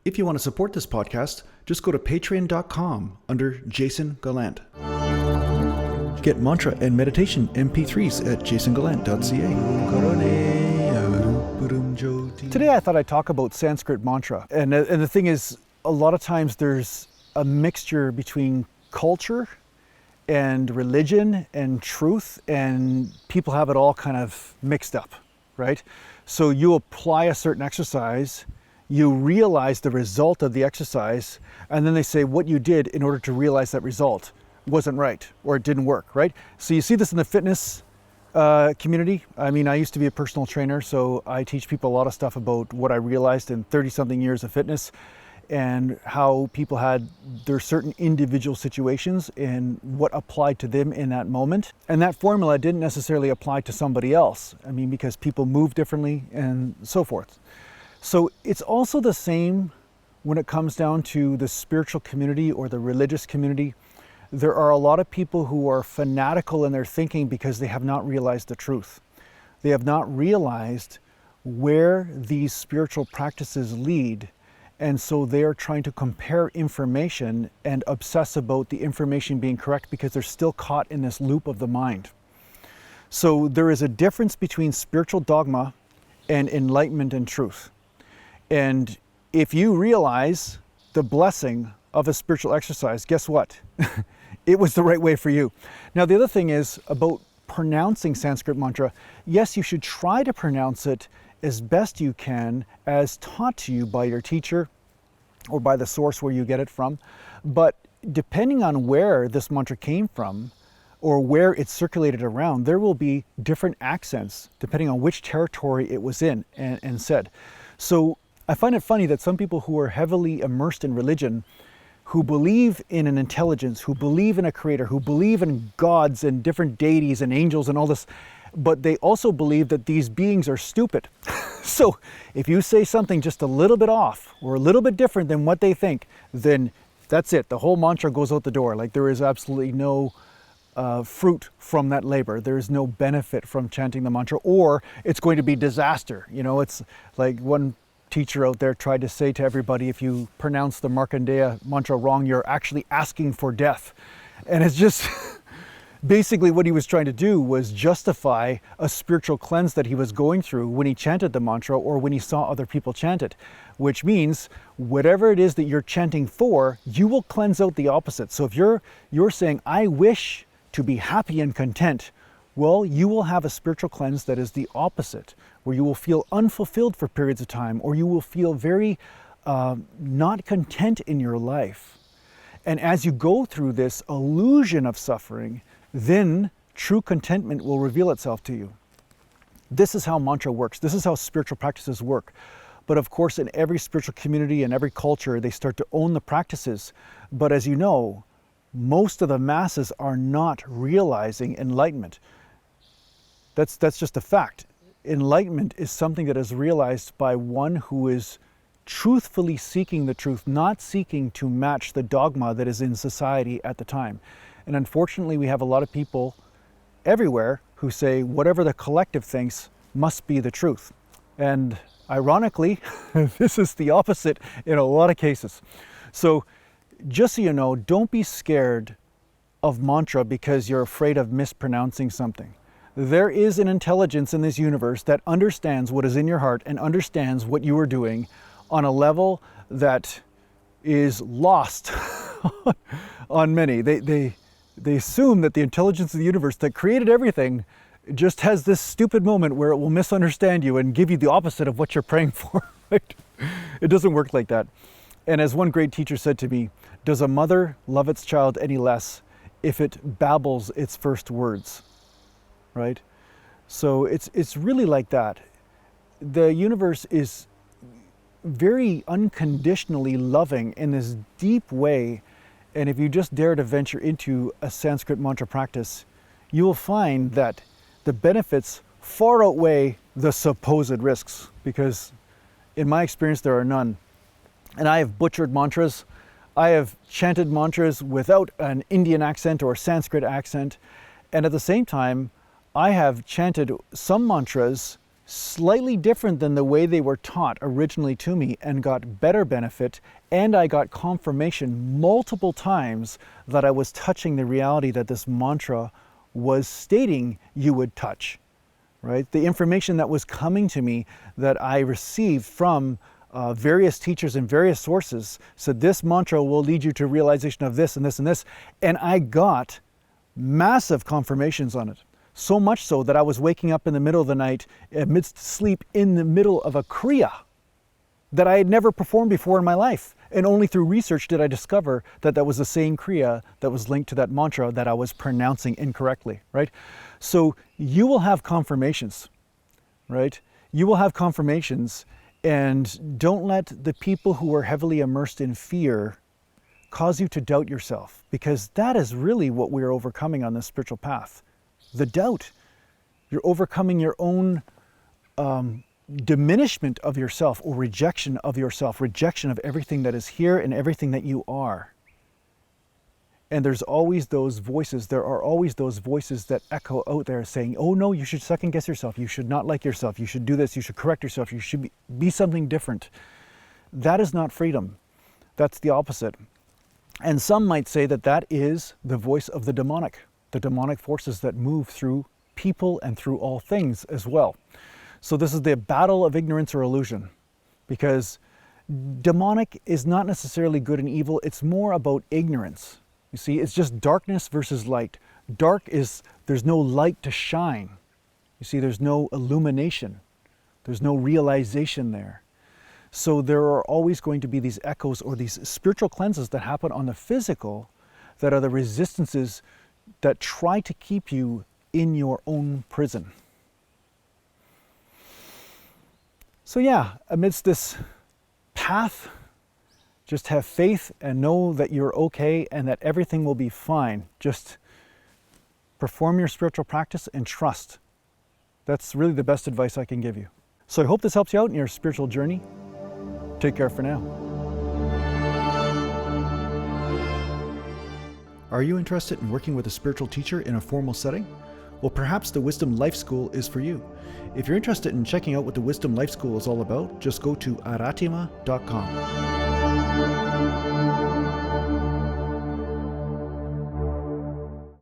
If you want to support this podcast, just go to patreon.com under Jason Gallant. Get mantra and meditation MP3s at jasongallant.ca. Today I thought I'd talk about Sanskrit mantra. And the thing is, a lot of times there's a mixture between culture and religion and truth, and people have it all kind of mixed up, right? So you apply a certain exercise, you realize the result of the exercise, and then they say what you did in order to realize that result wasn't right, or it didn't work, right? So you see this in the fitness community. I mean, I used to be a personal trainer, so I teach people a lot of stuff about what I realized in 30-something years of fitness and how people had their certain individual situations and what applied to them in that moment. And that formula didn't necessarily apply to somebody else. I mean, because people move differently and so forth. So it's also the same when it comes down to the spiritual community or the religious community. There are a lot of people who are fanatical in their thinking because they have not realized the truth. They have not realized where these spiritual practices lead. And so they are trying to compare information and obsess about the information being correct because they're still caught in this loop of the mind. So there is a difference between spiritual dogma and enlightenment and truth. And if you realize the blessing of a spiritual exercise, guess what? It was the right way for you. Now, the other thing is about pronouncing Sanskrit mantra. Yes, you should try to pronounce it as best you can, as taught to you by your teacher or by the source where you get it from. But depending on where this mantra came from or where it's circulated around, there will be different accents depending on which territory it was in and said. So I find it funny that some people who are heavily immersed in religion, who believe in an intelligence, who believe in a creator, who believe in gods and different deities and angels and all this, but they also believe that these beings are stupid. So if you say something just a little bit off or a little bit different than what they think, then that's it. The whole mantra goes out the door. Like there is absolutely no fruit from that labor. There is no benefit from chanting the mantra, or it's going to be disaster. You know, it's like one teacher out there tried to say to everybody, if you pronounce the Markandeya mantra wrong, you're actually asking for death. And it's just basically what he was trying to do was justify a spiritual cleanse that he was going through when he chanted the mantra or when he saw other people chant it, which means whatever it is that you're chanting for, you will cleanse out the opposite. So if you're saying, I wish to be happy and content, well, you will have a spiritual cleanse that is the opposite, where you will feel unfulfilled for periods of time, or you will feel very not content in your life. And as you go through this illusion of suffering, then true contentment will reveal itself to you. This is how mantra works. This is how spiritual practices work. But of course, in every spiritual community and every culture, they start to own the practices. But as you know, most of the masses are not realizing enlightenment. That's just a fact. Enlightenment is something that is realized by one who is truthfully seeking the truth, not seeking to match the dogma that is in society at the time. And unfortunately, we have a lot of people everywhere who say whatever the collective thinks must be the truth. And ironically, this is the opposite in a lot of cases. So just so you know, don't be scared of mantra because you're afraid of mispronouncing something. There is an intelligence in this universe that understands what is in your heart and understands what you are doing on a level that is lost on many. They assume that the intelligence of the universe that created everything just has this stupid moment where it will misunderstand you and give you the opposite of what you're praying for. Right? It doesn't work like that. And as one great teacher said to me, does a mother love its child any less if it babbles its first words? Right? So it's really like that. The universe is very unconditionally loving in this deep way. And if you just dare to venture into a Sanskrit mantra practice, you will find that the benefits far outweigh the supposed risks, because in my experience, there are none. And I have butchered mantras. I have chanted mantras without an Indian accent or Sanskrit accent. And at the same time, I have chanted some mantras slightly different than the way they were taught originally to me, and got better benefit, and I got confirmation multiple times that I was touching the reality that this mantra was stating you would touch, right? The information that was coming to me that I received from various teachers and various sources said this mantra will lead you to realization of this and this and this, and I got massive confirmations on it. So much so that I was waking up in the middle of the night amidst sleep in the middle of a kriya that I had never performed before in my life. And only through research did I discover that that was the same kriya that was linked to that mantra that I was pronouncing incorrectly, right? So you will have confirmations, right? You will have confirmations, and don't let the people who are heavily immersed in fear cause you to doubt yourself, because that is really what we're overcoming on this spiritual path. The doubt. You're overcoming your own diminishment of yourself, or rejection of yourself, rejection of everything that is here and everything that you are. And there's always those voices, there are always those voices that echo out there saying, oh no, you should second guess yourself, you should not like yourself, you should do this, you should correct yourself, you should be something different. That is not freedom. That's the opposite. And some might say that that is the voice of the demonic forces that move through people and through all things as well. So this is the battle of ignorance or illusion, because demonic is not necessarily good and evil, it's more about ignorance. You see, it's just darkness versus light. Dark is, there's no light to shine. You see, there's no illumination. There's no realization there. So there are always going to be these echoes or these spiritual cleanses that happen on the physical that are the resistances that try to keep you in your own prison. So yeah, amidst this path, just have faith and know that you're okay and that everything will be fine. Just perform your spiritual practice and trust. That's really the best advice I can give you. So I hope this helps you out in your spiritual journey. Take care for now. Are you interested in working with a spiritual teacher in a formal setting? Well, perhaps the Wisdom Life School is for you. If you're interested in checking out what the Wisdom Life School is all about, just go to aratima.com.